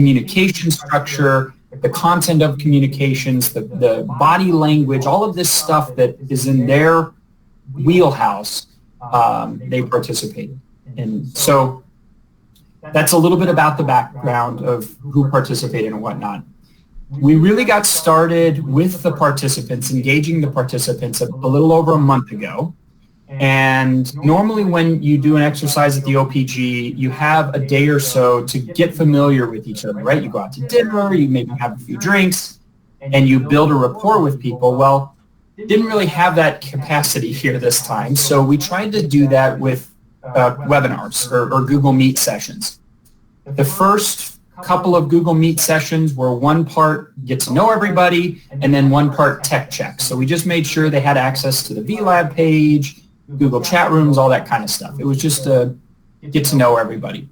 communication structure, the content of communications, the body language, all of this stuff that is in their wheelhouse, they participated. And so that's a little bit about the background of who participated and whatnot. We really got started with the participants, engaging the participants a little over a month ago. And normally when you do an exercise at the OPG, you have a day or so to get familiar with each other, right? You go out to dinner, you maybe have a few drinks, and you build a rapport with people. Well, didn't really have that capacity here this time, so we tried to do that with webinars or Google Meet sessions. The first couple of Google Meet sessions were one part get to know everybody and then one part tech check. So we just made sure they had access to the VLab page, Google chat rooms, all that kind of stuff. It was just to get to know everybody.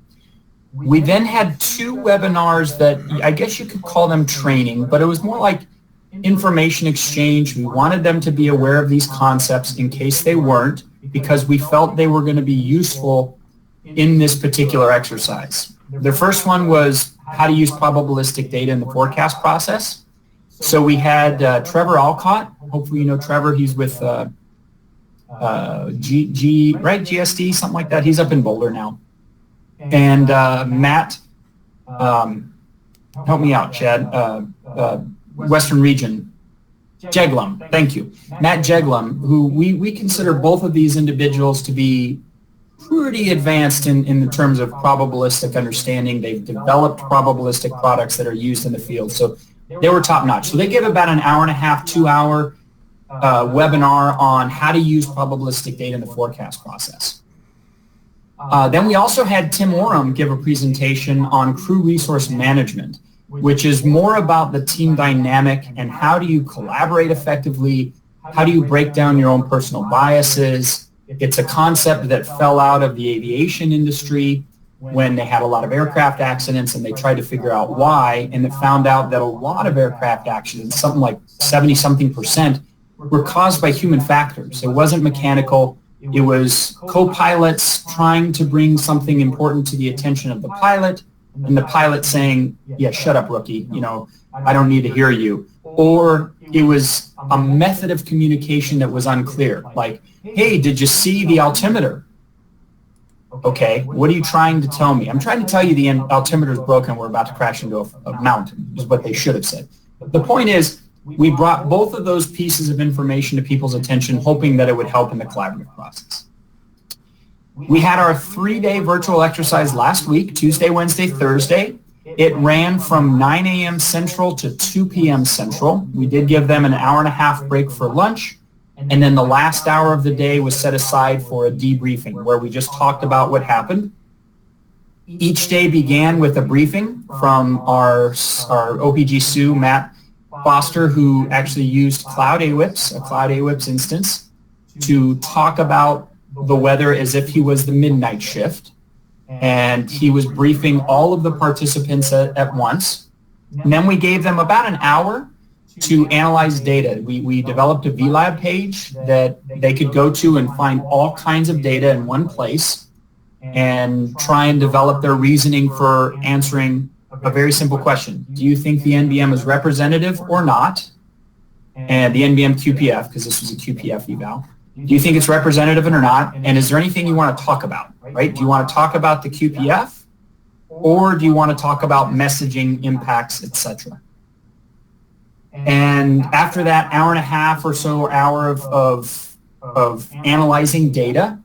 We then had two webinars that I guess you could call them training, but it was more like information exchange. We wanted them to be aware of these concepts in case they weren't, because we felt they were going to be useful in this particular exercise. The first one was how to use probabilistic data in the forecast process. So we had Trevor Alcott. Hopefully you know Trevor. He's with GSD, something like that. He's up in Boulder now. And Matt, help me out, Chad, Western Region, Jeglum, thank you. Matt Jeglum, who we consider both of these individuals to be pretty advanced in the terms of probabilistic understanding. They've developed probabilistic products that are used in the field. So they were top notch. So they give about an hour and a half, 2 hour webinar on how to use probabilistic data in the forecast process. Then we also had Tim Oram give a presentation on crew resource management, which is more about the team dynamic and how do you collaborate effectively, how do you break down your own personal biases. It's a concept that fell out of the aviation industry when they had a lot of aircraft accidents and they tried to figure out why, and it found out that a lot of aircraft accidents, something like 70-something%, were caused by human factors. It wasn't mechanical. It was co-pilots trying to bring something important to the attention of the pilot, and the pilot saying, yeah, shut up, rookie, you know, I don't need to hear you. Or it was a method of communication that was unclear, like, hey, did you see the altimeter? Okay, what are you trying to tell me? I'm trying to tell you the altimeter is broken, we're about to crash into a mountain, is what they should have said. The point is, we brought both of those pieces of information to people's attention, hoping that it would help in the collaborative process. We had our 3-day virtual exercise last week, Tuesday, Wednesday, Thursday. It ran from 9 a.m. Central to 2 p.m. Central. We did give them an hour and a half break for lunch, and then the last hour of the day was set aside for a debriefing where we just talked about what happened. Each day began with a briefing from our OPG SU, Matt Foster, who actually used Cloud AWIPS, a Cloud AWIPS instance, to talk about the weather as if he was the midnight shift. And he was briefing all of the participants at once. And then we gave them about an hour to analyze data. We developed a VLab page that they could go to and find all kinds of data in one place and try and develop their reasoning for answering a very simple question. Do you think the NBM is representative or not? And the NBM QPF, because this was a QPF eval. Do you think it's representative or not? And is there anything you want to talk about, right? Do you want to talk about the QPF, or do you want to talk about messaging impacts, etc.? And after that hour and a half or so hour of analyzing data,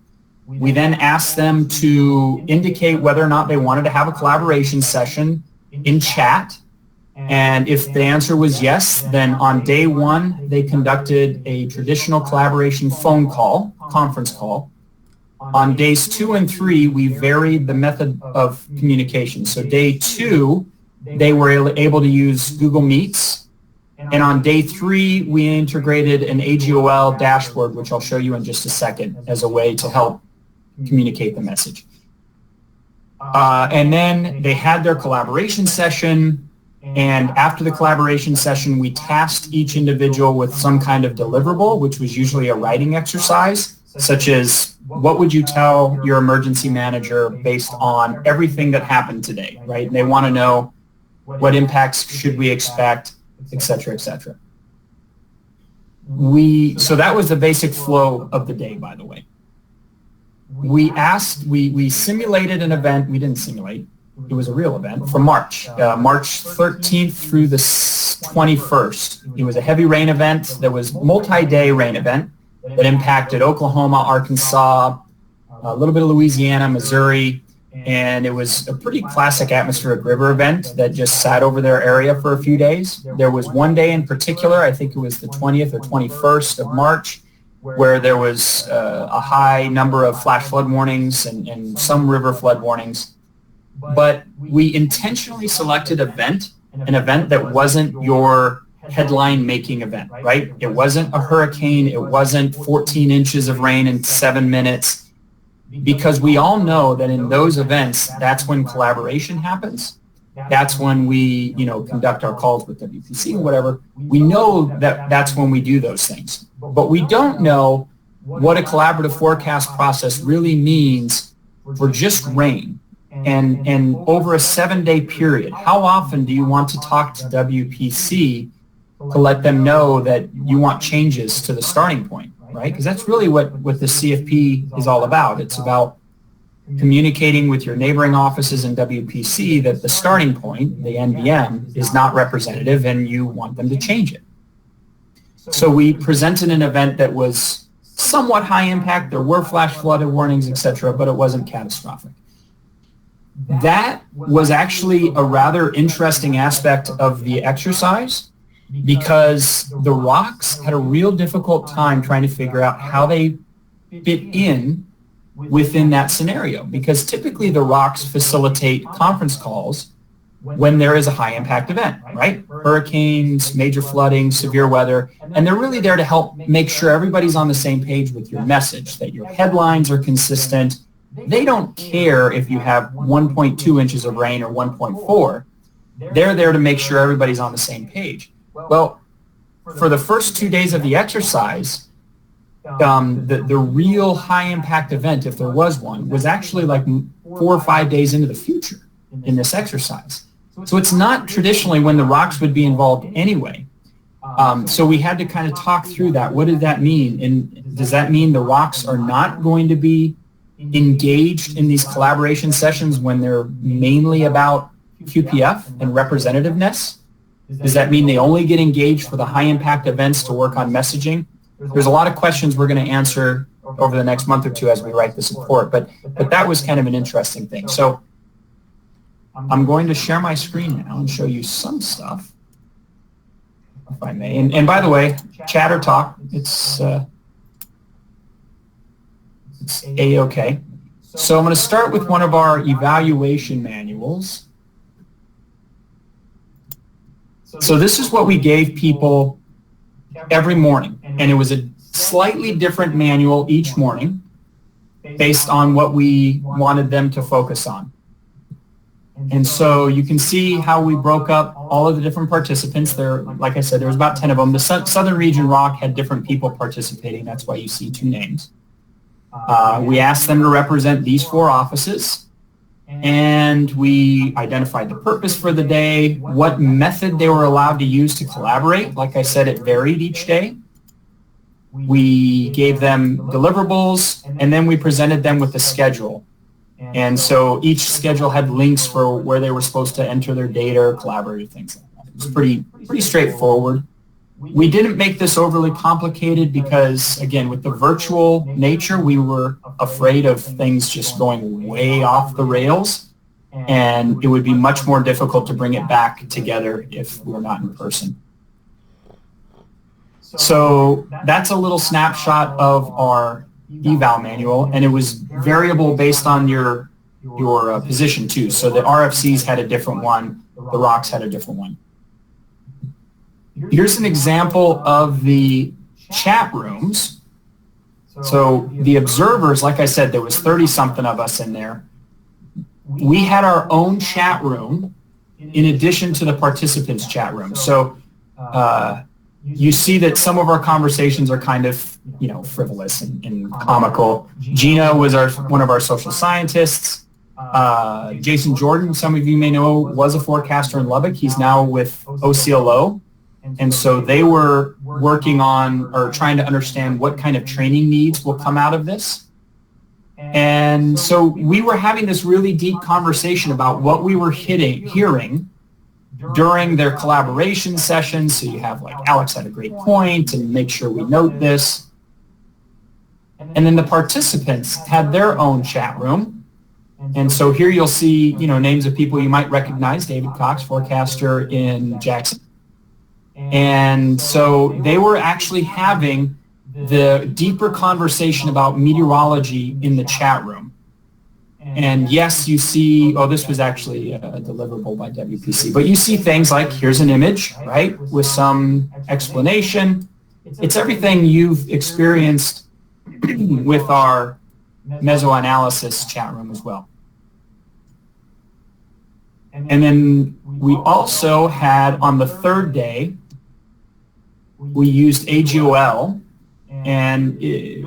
we then asked them to indicate whether or not they wanted to have a collaboration session in chat. And if the answer was yes, then on day one, they conducted a traditional collaboration phone call, conference call. On days 2 and 3, we varied the method of communication. So day 2, they were able to use Google Meets. And on day 3, we integrated an AGOL dashboard, which I'll show you in just a second, as a way to help communicate the message. And then they had their collaboration session. And after the collaboration session, we tasked each individual with some kind of deliverable, which was usually a writing exercise, such as what would you tell your emergency manager based on everything that happened today, right? And they want to know What impacts should we expect, et cetera, et cetera. So that was the basic flow of the day, by the way. We simulated an event. We didn't simulate. It was a real event for March 13th through the 21st. It was a heavy rain event. There was multi-day rain event that impacted Oklahoma, Arkansas, a little bit of Louisiana, Missouri, and it was a pretty classic atmospheric river event that just sat over their area for a few days. There was one day in particular, I think it was the 20th or 21st of March, where there was a high number of flash flood warnings and some river flood warnings. But we intentionally selected an event that wasn't your headline-making event, right? It wasn't a hurricane. It wasn't 14 inches of rain in 7 minutes, because we all know that in those events, that's when collaboration happens. That's when we, conduct our calls with WPC and whatever. We know that that's when we do those things. But we don't know what a collaborative forecast process really means for just rain. And over a 7-day period, how often do you want to talk to WPC to let them know that you want changes to the starting point, right? Because that's really what the CFP is all about. It's about communicating with your neighboring offices in WPC that the starting point, the NBM, is not representative and you want them to change it. So we presented an event that was somewhat high impact. There were flash flood warnings, etc., but it wasn't catastrophic. That was actually a rather interesting aspect of the exercise, because the rocks had a real difficult time trying to figure out how they fit in within that scenario, because typically the rocks facilitate conference calls when there is a high impact event, right? Hurricanes, major flooding, severe weather, and they're really there to help make sure everybody's on the same page with your message, that your headlines are consistent. They don't care if you have 1.2 inches of rain or 1.4. They're there to make sure everybody's on the same page. Well, for the first 2 days of the exercise, the real high impact event, if there was one, was actually like 4 or 5 days into the future in this exercise. So it's not traditionally when the rocks would be involved anyway. So we had to kind of talk through that. What did that mean? And does that mean the rocks are not going to be engaged in these collaboration sessions when they're mainly about QPF and representativeness? Does that mean they only get engaged for the high impact events to work on messaging? There's a lot of questions we're going to answer over the next month or two as we write this report, but that was kind of an interesting thing. So I'm going to share my screen now and show you some stuff, if I may. And by the way, chat or talk, it's A-okay. So I'm going to start with one of our evaluation manuals. So this is what we gave people every morning, and it was a slightly different manual each morning based on what we wanted them to focus on. And so you can see how we broke up all of the different participants. There, like I said, there was about 10 of them. The Southern Region ROC had different people participating. That's why you see 2 names. We asked them to represent these 4 offices, and we identified the purpose for the day, what method they were allowed to use to collaborate. Like I said, it varied each day. We gave them deliverables, and then we presented them with a schedule. And so each schedule had links for where they were supposed to enter their data or collaborate, things like that. It was pretty straightforward. We didn't make this overly complicated because, again, with the virtual nature, we were afraid of things just going way off the rails, and it would be much more difficult to bring it back together if we were not in person. So that's a little snapshot of our eval manual, and it was variable based on your position too. So the RFCs had a different one, the ROCs had a different one. Here's an example of the chat rooms. So the observers, like I said, there was 30-something of us in there. We had our own chat room in addition to the participants' chat room. So you see that some of our conversations are kind of, frivolous and comical. Gina was one of our social scientists. Jason Jordan, some of you may know, was a forecaster in Lubbock. He's now with OCLO. And so they were working on or trying to understand what kind of training needs will come out of this. And so we were having this really deep conversation about what we were hearing during their collaboration sessions. So you have like, Alex had a great point, and make sure we note this. And then the participants had their own chat room. And so here you'll see, names of people you might recognize. David Cox, forecaster in Jackson. And so they were actually having the deeper conversation about meteorology in the chat room. And yes, you see, this was actually a deliverable by WPC, but you see things like, here's an image, right, with some explanation. It's everything you've experienced with our mesoanalysis chat room as well. And then we also had, on the third day, we used AGOL, and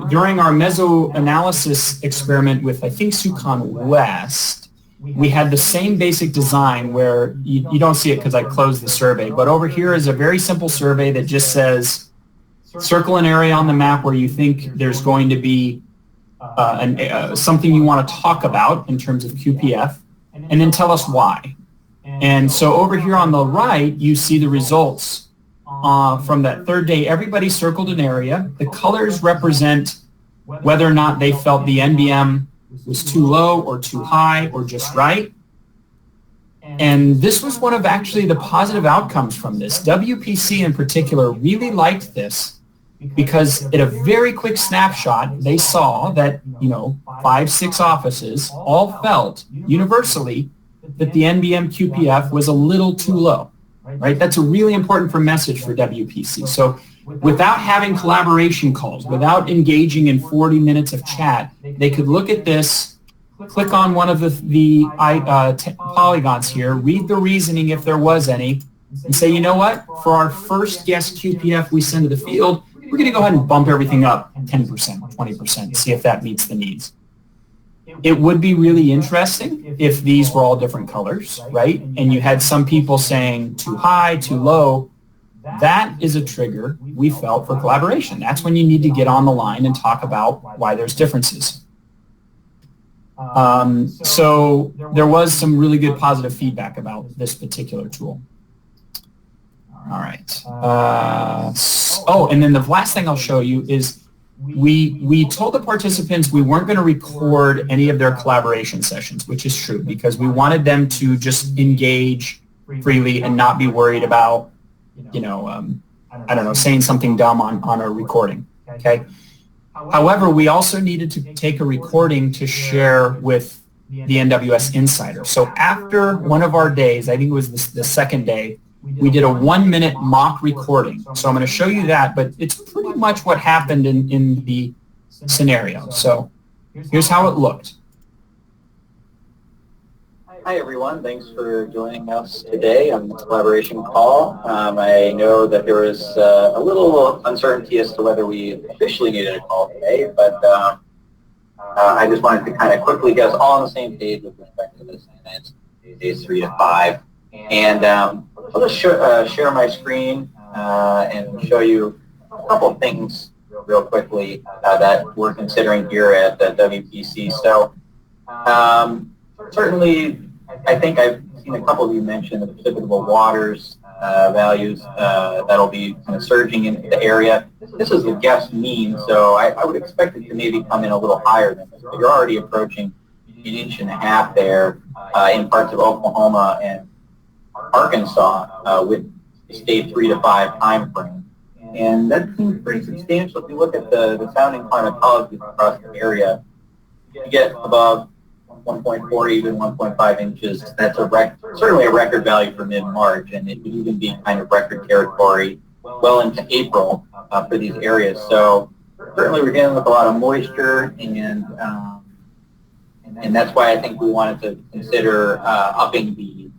during our mesoanalysis experiment with, I think, SUCON West, we had the same basic design where you don't see it because I closed the survey, but over here is a very simple survey that just says, circle an area on the map where you think there's going to be something you want to talk about in terms of QPF, and then tell us why. And so over here on the right, you see the results from that third day. Everybody circled an area. The colors represent whether or not they felt the NBM was too low or too high or just right. And this was one of actually the positive outcomes from this. WPC in particular really liked this because at a very quick snapshot, they saw that, 5, 6 offices all felt universally that the NBM QPF was a little too low. Right? That's a really important message for WPC. So without having collaboration calls, without engaging in 40 minutes of chat, they could look at this, click on one of the polygons here, read the reasoning if there was any, and say, you know what, for our first guess QPF we send to the field, we're going to go ahead and bump everything up 10%, 20%, see if that meets the needs. It would be really interesting if these were all different colors, right? And you had some people saying too high, too low. That is a trigger we felt for collaboration. That's when you need to get on the line and talk about why there's differences. So there was some really good positive feedback about this particular tool. All right. And then the last thing I'll show you is we told the participants we weren't going to record any of their collaboration sessions, which is true, because we wanted them to just engage freely and not be worried about, saying something dumb on a recording, okay? However, we also needed to take a recording to share with the NWS Insider. So after one of our days, I think it was the second day, we did a 1-minute mock recording. So I'm going to show you that, but it's pretty much what happened in the scenario. So here's how it looked. Hi everyone, thanks for joining us today on this collaboration call. I know that there was a little uncertainty as to whether we officially needed a call today, but I just wanted to kind of quickly get us all on the same page with respect to this, and it's days 3 to 5. And I'll just share my screen and show you a couple of things real quickly that we're considering here at the WPC. So certainly, I think I've seen a couple of you mention the precipitable waters values that'll be kind of surging into the area. This is a guess mean, so I would expect it to maybe come in a little higher than this. But you're already approaching 1.5 inches there in parts of Oklahoma and Arkansas with the state 3 to 5 time frame. And that seems pretty substantial. If you look at the sounding climatology across the area, you get above 1.4, even 1.5 inches. That's certainly a record value for mid-March, and it would even be kind of record territory well into April for these areas. So certainly we're dealing with a lot of moisture, and that's why I think we wanted to consider upping the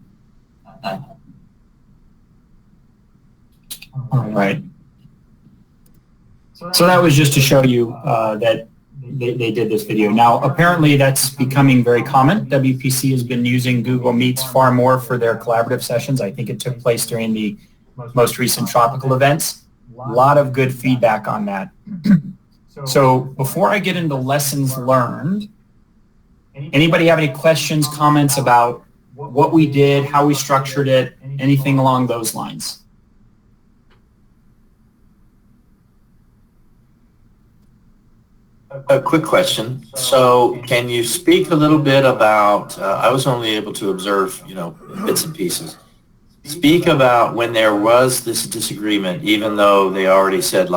all right. So that was just to show you that they did this video. Now, apparently that's becoming very common. WPC has been using Google Meets far more for their collaborative sessions. I think it took place during the most recent tropical events. A lot of good feedback on that. So before I get into lessons learned, anybody have any questions, comments about what we did, how we structured it, anything along those lines? A quick question. So can you speak a little bit about, I was only able to observe, bits and pieces. Speak about when there was this disagreement, even though they already said,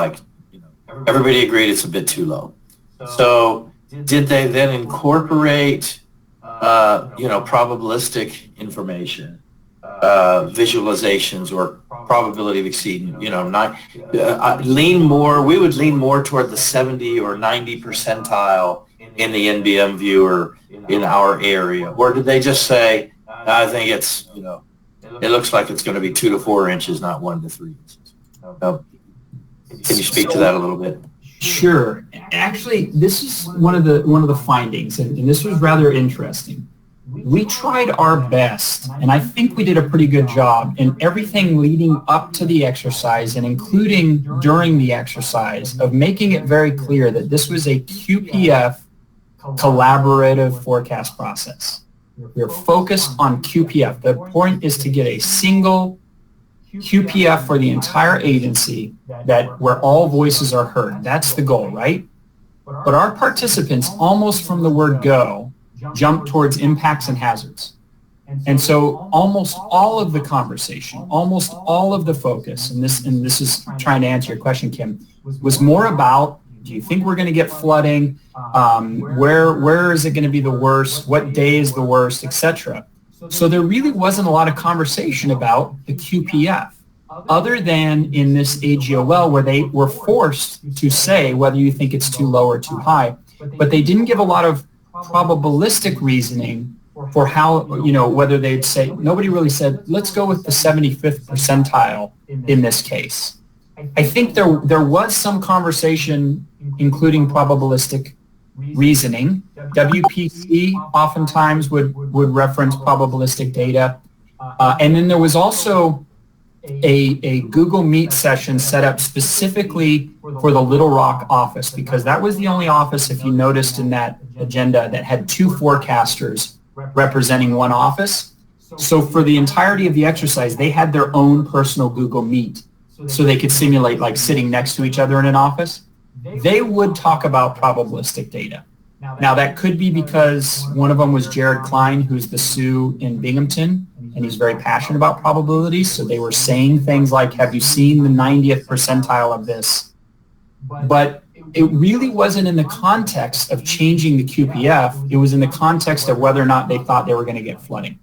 everybody agreed it's a bit too low. So did they then incorporate, probabilistic information, visualizations or probability of exceeding, we would lean more toward the 70 or 90 percentile in the NBM viewer in our area? Or did they just say, I think it's, it looks like it's going to be 2 to 4 inches, not 1 to 3 inches? Can you speak to that a little bit? Sure. Actually, this is one of the findings, and this was rather interesting. We tried our best, and I think we did a pretty good job in everything leading up to the exercise and including during the exercise of making it very clear that this was a QPF collaborative forecast process. We're focused on QPF. The point is to get a single QPF for the entire agency where all voices are heard. That's the goal, right? But our participants, almost from the word go, jump towards impacts and hazards. And so almost all of the conversation, almost all of the focus, and this is trying to answer your question, Kim, was more about, do you think we're going to get flooding? Where is it going to be the worst? What day is the worst, etc. So there really wasn't a lot of conversation about the QPF, other than in this AGOL where they were forced to say whether you think it's too low or too high, but they didn't give a lot of probabilistic reasoning for how, whether they'd say, nobody really said, let's go with the 75th percentile in this case. I think there was some conversation, including probabilistic reasoning. WPC oftentimes would reference probabilistic data. And then there was also a Google Meet session set up specifically for the Little Rock office, because that was the only office, if you noticed in that agenda, that had 2 forecasters representing one office. So for the entirety of the exercise, they had their own personal Google Meet so they could simulate like sitting next to each other in an office. They would talk about probabilistic data. Now that could be because one of them was Jared Klein, who's the SU in Binghamton, and he's very passionate about probabilities. So they were saying things like, have you seen the 90th percentile of this? But it really wasn't in the context of changing the QPF. It was in the context of whether or not they thought they were going to get flooding.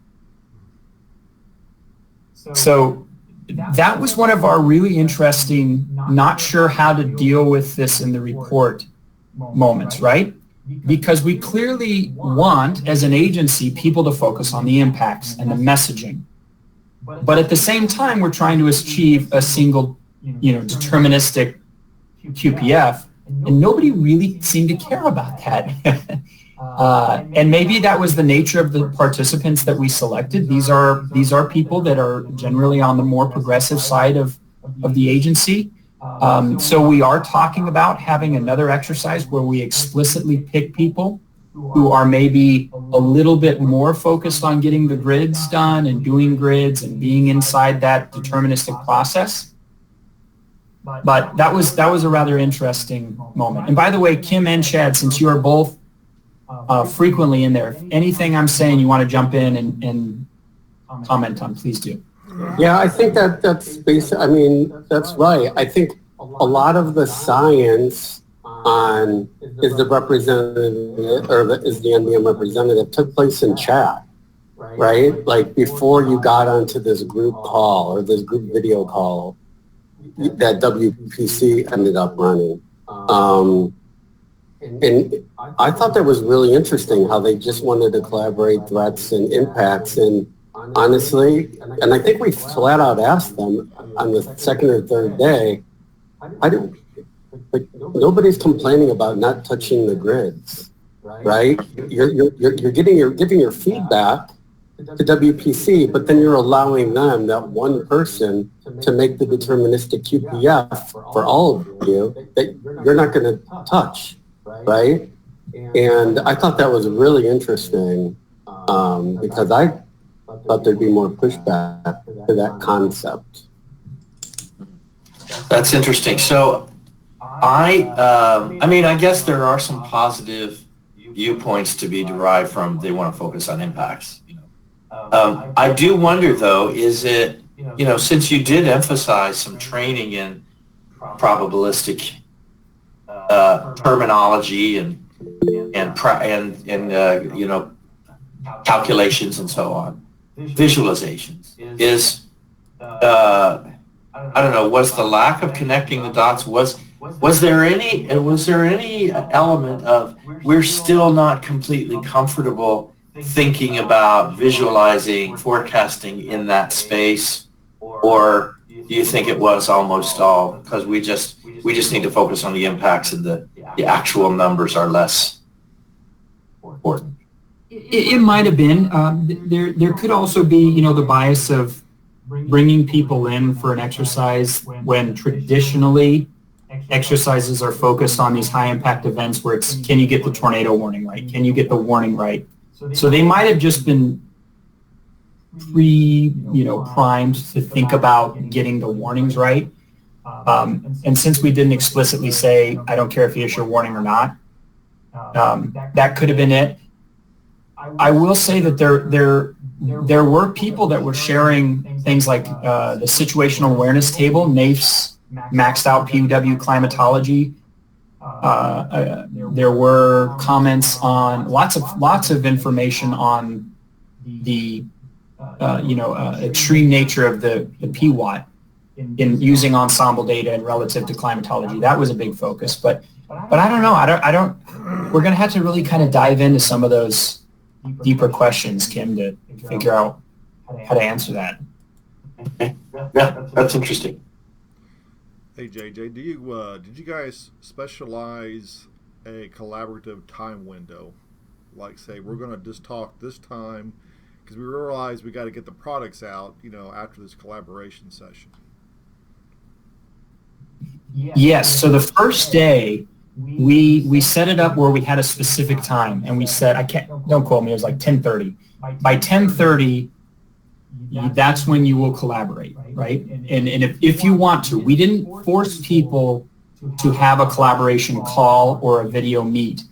So that was one of our really interesting, not sure how to deal with this in the report moments, right? Because we clearly want, as an agency, people to focus on the impacts and the messaging. But at the same time, we're trying to achieve a single, deterministic QPF, and nobody really seemed to care about that. And maybe that was the nature of the participants that we selected. These are people that are generally on the more progressive side of the agency. So we are talking about having another exercise where we explicitly pick people who are maybe a little bit more focused on getting the grids done and doing grids and being inside that deterministic process. But that was a rather interesting moment. And by the way, Kim and Chad, since you are both frequently in there, if anything I'm saying you want to jump in and comment on, please do. Yeah, I think that's right. I think a lot of the science on is the representative or is the NBM representative took place in chat, right? Like before you got onto this group call or this group video call that WPC ended up running. And I thought that was really interesting how they just wanted to collaborate threats and impacts. And honestly, and I think we flat out asked them on the second or third day, like nobody's complaining about not touching the grids, right? You're giving your feedback to WPC, but then you're allowing them, that one person, to make the deterministic QPF for all of you that you're not going to touch, right? And I thought that was really interesting because I thought there'd be more pushback to that concept. That's interesting. So I mean, I guess there are some positive viewpoints to be derived from they want to focus on impacts. I do wonder, though, is it, since you did emphasize some training in probabilistic terminology and calculations and so on, visualizations, is I don't know, was the lack of connecting the dots, was there any element of we're still not completely comfortable thinking about visualizing, forecasting in that space, or do you think it was almost all because we just need to focus on the impacts and the actual numbers are less important? It might have been. There could also be, the bias of bringing people in for an exercise when traditionally exercises are focused on these high impact events where it's, can you get the tornado warning right? Can you get the warning right? So they might have just been primed to think about getting the warnings right. And since we didn't explicitly say, I don't care if you issue a warning or not, that could have been it. I will say that there were people that were sharing things like the situational awareness table, NAIF's maxed out PUW climatology. There were comments on lots of information on the extreme nature of the PWAT in using ensemble data and relative to climatology. That was a big focus, but I don't know. I don't. We're going to have to really kind of dive into some of those deeper questions, Kim, to figure out how to answer that. Okay. Yeah, that's interesting. Hey JJ, did you guys specialize a collaborative time window? Like, say, we're going to just talk this time because we realize we got to get the products out, after this collaboration session. Yes. So the first day, we set it up where we had a specific time, and we said, don't quote me, it was like 10:30. By 10:30, that's when you will collaborate, right? And if you want to, we didn't force people to have a collaboration call or a video meet.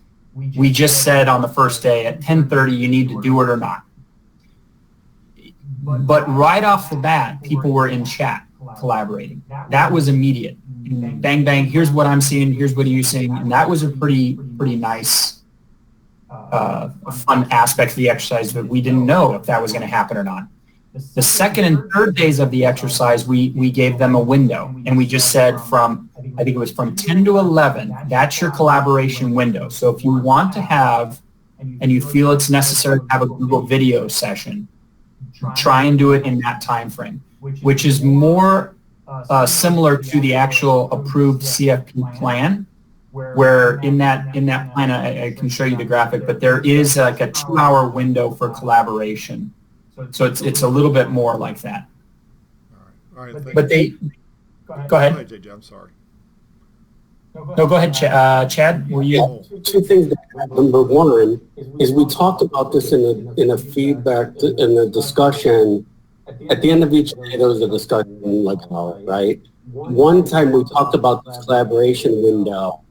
We just said on the first day at 10:30, you need to do it or not. But right off the bat, people were in chat collaborating. That was immediate. Bang, bang, here's what I'm seeing, here's what you're seeing. And that was a pretty nice, fun aspect of the exercise, but we didn't know if that was going to happen or not. The second and third days of the exercise, we gave them a window, and we just said I think it was from 10 to 11, that's your collaboration window. So if you want to have, and you feel it's necessary to have a Google video session, try and do it in that time frame, which is more similar to the actual approved CFP plan, where in that plan, I can show you the graphic, but there is like a 2-hour window for collaboration. So it's a little bit more like that. All right. But go ahead. JJ, I'm sorry. No, go ahead, Chad. Were you? Two things. Number one is we talked about this in a feedback in the discussion. At the end of each day, there was a discussion like how, right? One time we talked about this collaboration window,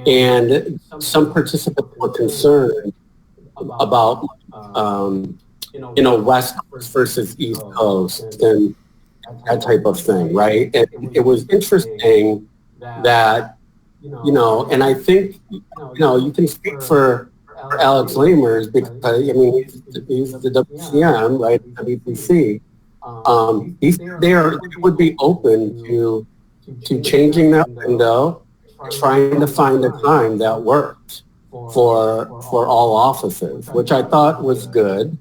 and some participants were concerned about West Coast versus East Coast and that type of thing, right? And it was interesting that, and I think, you can speak for Alex Lamers because, he's the WCM, right, WPC. They would be open to changing that window, trying to find a time that worked for all offices, which I thought was good.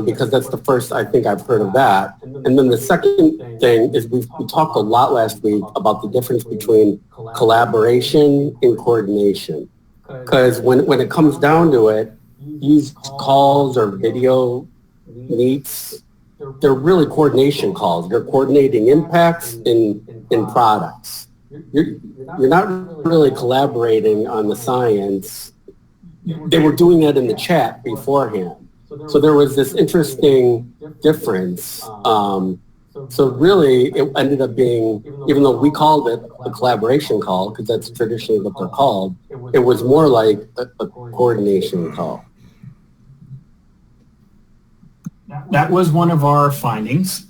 because that's the first I think I've heard of that. And then the second thing is we talked a lot last week about the difference between collaboration and coordination. Because when it comes down to it, these calls or video meets, they're really coordination calls. They're coordinating impacts in products. You're not really collaborating on the science. They were doing that in the chat beforehand. So there was this interesting difference. So really, it ended up being, even though we called it a collaboration call, because that's traditionally what they're called, it was more like a coordination call. That was one of our findings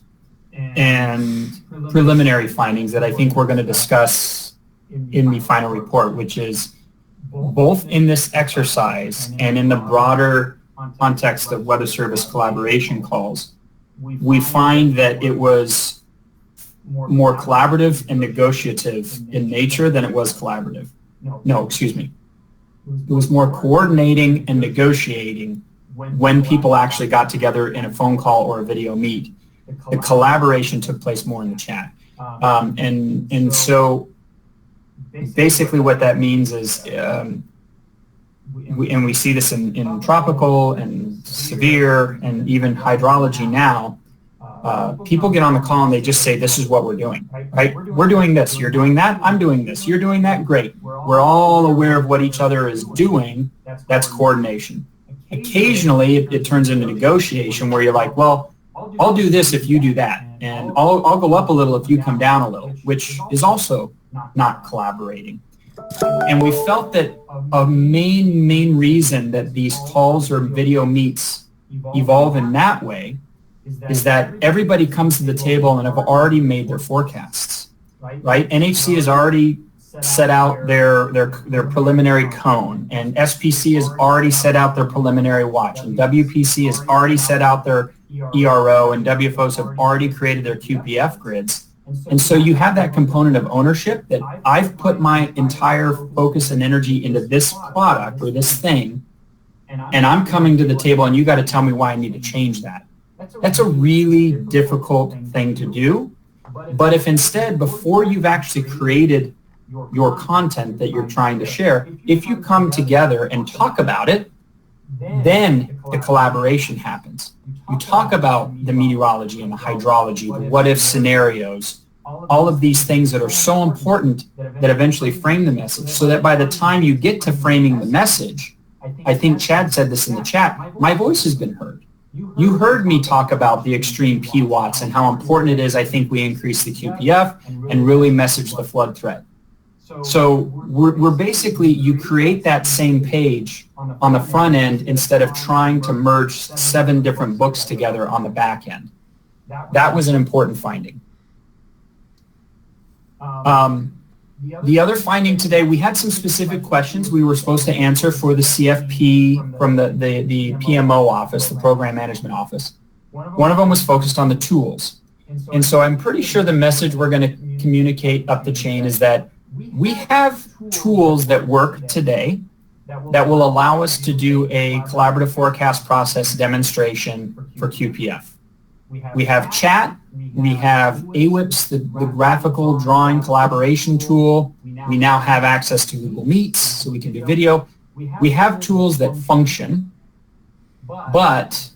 and preliminary findings that I think we're going to discuss in the final report, which is both in this exercise and in the broader context of Weather Service collaboration calls, we find that it was more collaborative and negotiative in nature than it was collaborative. No, excuse me. It was more coordinating and negotiating when people actually got together in a phone call or a video meet. The collaboration took place more in the chat. And so basically what that means is, we see this in tropical and severe and even hydrology now, people get on the call and they just say, this is what we're doing, right? We're doing this, you're doing that, I'm doing this, you're doing that, great. We're all aware of what each other is doing. That's coordination. Occasionally, it turns into negotiation where you're like, well, I'll do this if you do that, and I'll go up a little if you come down a little, which is also not collaborating. And we felt that a main reason that these calls or video meets evolve in that way is that everybody comes to the table and have already made their forecasts, right? NHC has already set out their preliminary cone, and SPC has already set out their preliminary watch, and WPC has already set out their ERO, and WFOs have already created their QPF grids. And so you have that component of ownership that I've put my entire focus and energy into this product or this thing, and I'm coming to the table and you got to tell me why I need to change that. That's a really difficult thing to do. But if instead, before you've actually created your content that you're trying to share, if you come together and talk about it, then the collaboration happens. You talk about the meteorology and the hydrology, the what-if scenarios, all of these things that are so important that eventually frame the message, so that by the time you get to framing the message, I think Chad said this in the chat, my voice has been heard. You heard me talk about the extreme P watts and how important it is, I think, we increase the QPF and really message the flood threat. So we're basically, you create that same page on the front end instead of trying to merge 7 different books together on the back end. That was an important finding. The other finding today, we had some specific questions we were supposed to answer for the CFP from the PMO office, the Program Management Office. One of them was focused on the tools. And so I'm pretty sure the message we're going to communicate up the chain is that we have tools that work today that will allow us to do a collaborative forecast process demonstration for QPF. We have chat, we have AWIPS, the graphical drawing collaboration tool. We now have access to Google Meets, so we can do video. We have tools that function, but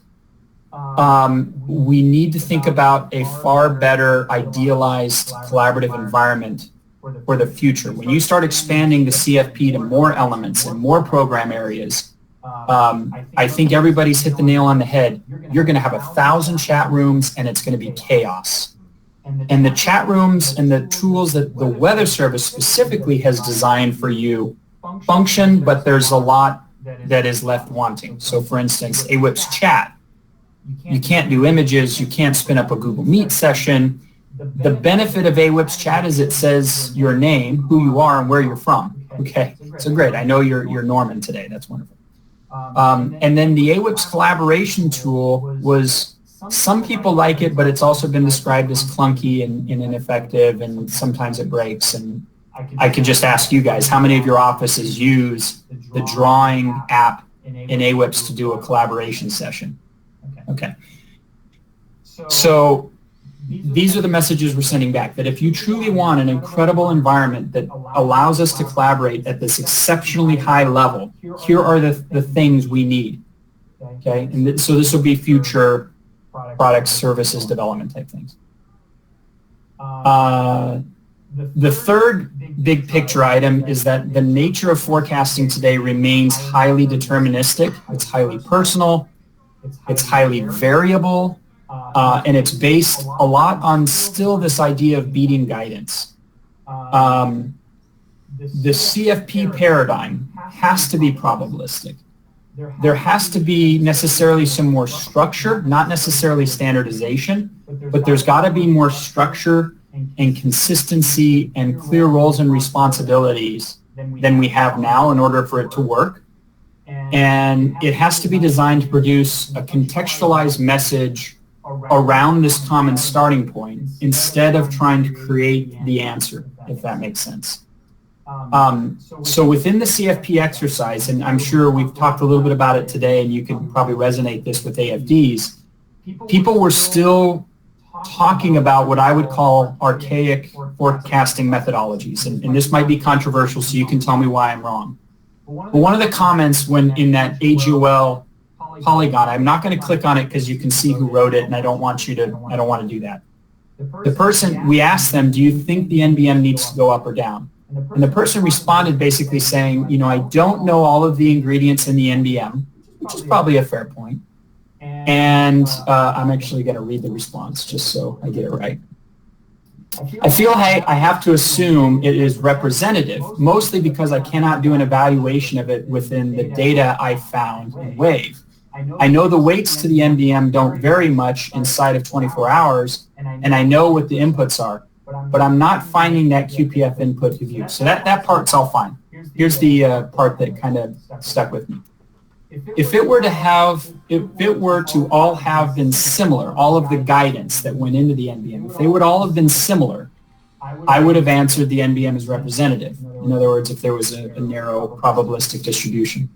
we need to think about a far better idealized collaborative environment for the future. When you start expanding the CFP to more elements and more program areas, I think everybody's hit the nail on the head. You're going to have 1,000 chat rooms and it's going to be chaos. And the chat rooms and the tools that the Weather Service specifically has designed for you function, but there's a lot that is left wanting. So for instance, AWIPS chat. You can't do images, you can't spin up a Google Meet session. The benefit of AWIPS chat is it says your name, who you are, and where you're from. Okay, so great. I know you're Norman today. That's wonderful. And then the AWIPS collaboration tool was, some people like it, but it's also been described as clunky and ineffective, and sometimes it breaks. And I could just ask you guys, how many of your offices use the drawing app in AWIPS to do a collaboration session? Okay. So these are the messages we're sending back, that if you truly want an incredible environment that allows us to collaborate at this exceptionally high level, here are the things we need. Okay, and so this will be future products, services, development type things. The third big picture item is that the nature of forecasting today remains highly deterministic. It's highly personal. It's highly variable. And it's based a lot on still this idea of beating guidance. The CFP paradigm has to be probabilistic. There has to be necessarily some more structure, not necessarily standardization, but there's got to be more structure and consistency and clear roles and responsibilities than we have now in order for it to work. And it has to be designed to produce a contextualized message around this common starting point instead of trying to create the answer, if that makes sense. So within the CFP exercise, and I'm sure we've talked a little bit about it today, and you can probably resonate this with AFDs, people were still talking about what I would call archaic forecasting methodologies. And this might be controversial, so you can tell me why I'm wrong. But one of the comments when in that AGOL polygon, I'm not going to click on it because you can see who wrote it, and I don't want to do that. The person, we asked them, do you think the NBM needs to go up or down? And the person responded basically saying, you know, I don't know all of the ingredients in the NBM, which is probably a fair point. And I'm actually going to read the response just so I get it right. I feel I have to assume it is representative, mostly because I cannot do an evaluation of it within the data I found in WAVE. I know the weights to the NBM don't vary much inside of 24 hours, and I know what the inputs are, but I'm not finding that QPF input to view. So that part's all fine. Here's the part that kind of stuck with me. If it were to all have been similar, all of the guidance that went into the NBM, if they would all have been similar, I would have answered the NBM as representative. In other words, if there was a narrow probabilistic distribution.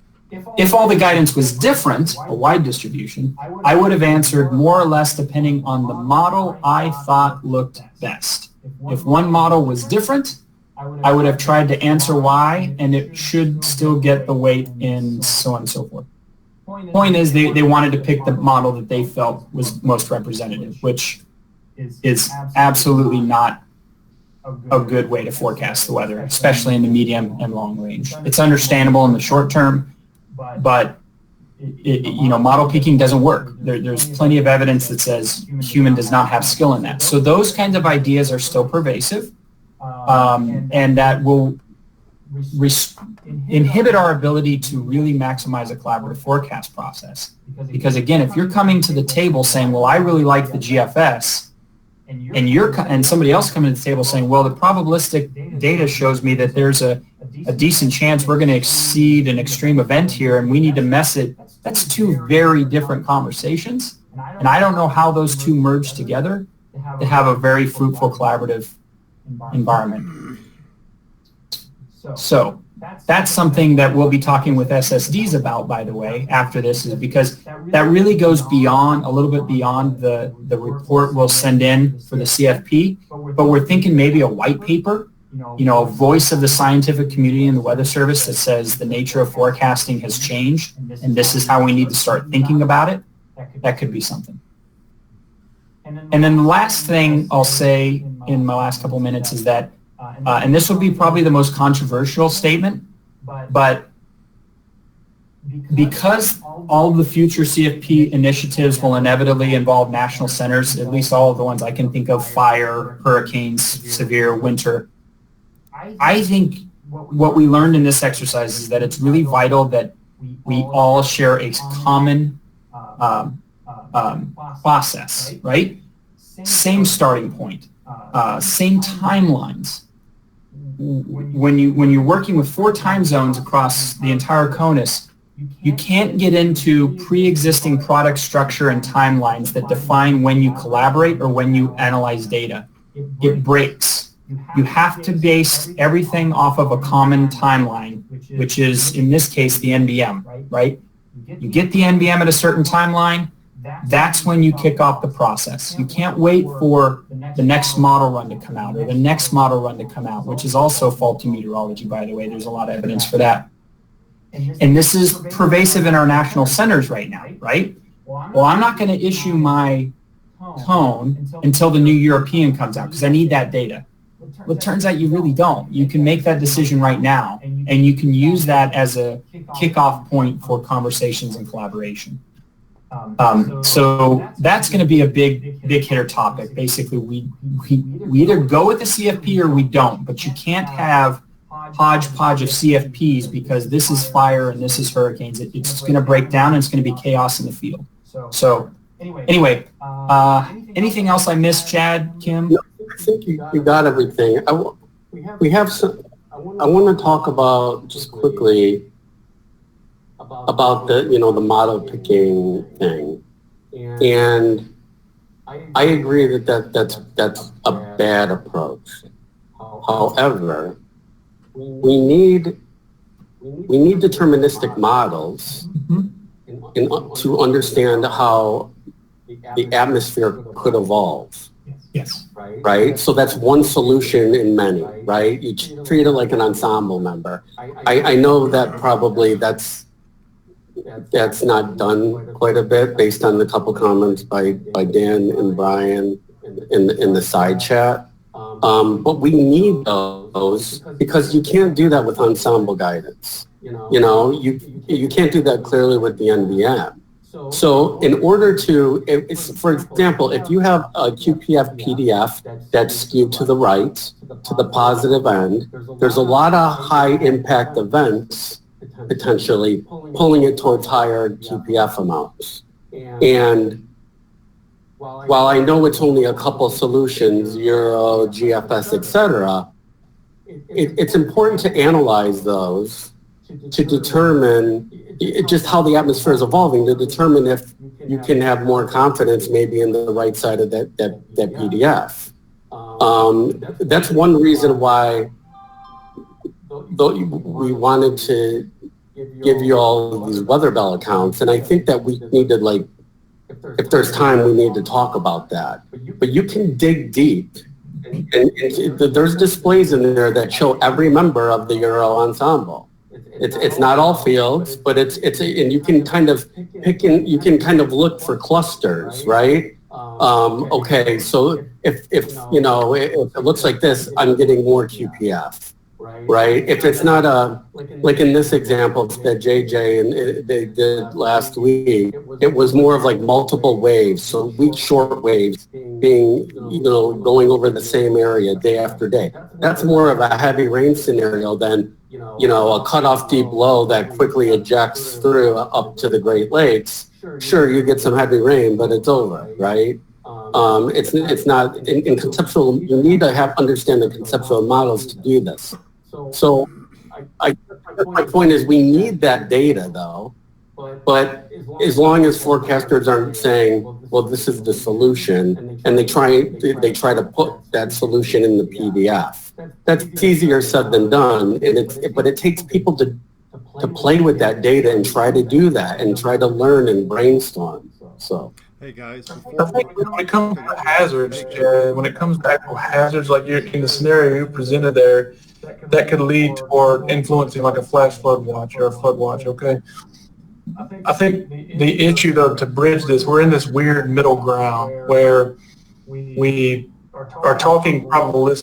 If all the guidance was different, a wide distribution, I would have answered more or less depending on the model I thought looked best. If one model was different, I would have tried to answer why, and it should still get the weight in so on and so forth. Point is, they wanted to pick the model that they felt was most representative, which is absolutely not a good way to forecast the weather, especially in the medium and long range. It's understandable in the short term, but model peaking doesn't work. There's plenty of evidence that says human does not have skill in that. So those kinds of ideas are still pervasive. And that will inhibit our ability to really maximize a collaborative forecast process. Because again, if you're coming to the table saying, well, I really like the GFS, and somebody else coming to the table saying, well, the probabilistic data shows me that there's a decent chance we're going to exceed an extreme event here, and we need to mess it, that's two very different conversations. And I don't know how those two merge together to have a very fruitful collaborative environment. So that's something that we'll be talking with SSDs about, by the way, after this, is because that really goes beyond, a little bit beyond the report we'll send in for the CFP, but we're thinking maybe a white paper, a voice of the scientific community in the Weather Service that says the nature of forecasting has changed, and this is how we need to start thinking about it. That could be something. And then the last thing I'll say in my last couple minutes is that, and this will be probably the most controversial statement, but because all of the future CFP initiatives will inevitably involve national centers, at least all of the ones I can think of, fire, hurricanes, severe winter, I think what we learned in this exercise is that it's really vital that we all share a common process, right? Same starting point, same timelines. When you're working with 4 time zones across the entire CONUS, you can't get into pre-existing product structure and timelines that define when you collaborate or when you analyze data. It breaks. You have to base everything off of a common timeline, which is, in this case, the NBM, right? You get the NBM at a certain timeline, that's when you kick off the process. You can't wait for the next model run to come out or the next model run to come out, which is also faulty meteorology, by the way. There's a lot of evidence for that. And this is pervasive in our national centers right now, right? Well, I'm not going to issue my tone until the new European comes out because I need that data. Well, it turns out you really don't. You can make that decision right now, and you can use that as a kickoff point for conversations and collaboration. So that's going to be a big hitter topic. Basically, we either go with the CFP or we don't, but you can't have hodgepodge of CFPs because this is fire and this is hurricanes. It's going to break down and it's going to be chaos in the field. So anyway, anything else I missed, Chad, Kim? No, I think you got everything. We have some. I want to talk about just quickly about the the model picking thing, and I agree that's a bad approach. However, we need deterministic models to understand how the atmosphere could evolve. Yes. Right? So that's one solution in many, right? You treat it like an ensemble member. I know that probably that's not done quite a bit based on the couple comments by Dan and Brian in the side chat. But we need those because you can't do that with ensemble guidance. You can't do that clearly with the NBM. So in order to, for example, if you have a QPF PDF that's skewed to the right, to the positive end, there's a lot of high impact events potentially pulling it towards higher QPF amounts. And while I know it's only a couple solutions, Euro, GFS, etc., it's important to analyze those to determine just how the atmosphere is evolving, to determine if you can have more confidence maybe in the right side of that PDF. That's one reason why we wanted to give you all these weather bell accounts, and I think that we need to, if there's time, we need to talk about that. But you can dig deep, and there's displays in there that show every member of the Euro ensemble. It's not all fields, but and you can kind of pick and you can kind of look for clusters, right? Okay, so if it looks like this, I'm getting more QPF, right? If it's not like in this example that JJ and they did last week, it was more of like multiple waves, so weak short waves being going over the same area day after day. That's more of a heavy rain scenario than a cutoff deep low that quickly ejects through up to the Great Lakes. Sure, you get some heavy rain, but it's over, right? It's not in conceptual. You need to understand the conceptual models to do this. So, my point is, we need that data though. But as long as forecasters aren't saying, well, this is the solution, and they try to put that solution in the PDF. That's easier said than done, but it takes people to play with that data and try to do that and try to learn and brainstorm. So. Hey guys, I think when it comes to hazards, when it comes back to hazards, like you're in the scenario you presented there, that could lead toward influencing like a flash flood watch or a flood watch, okay? I think the issue, though, to bridge this, we're in this weird middle ground where we are talking probabilistic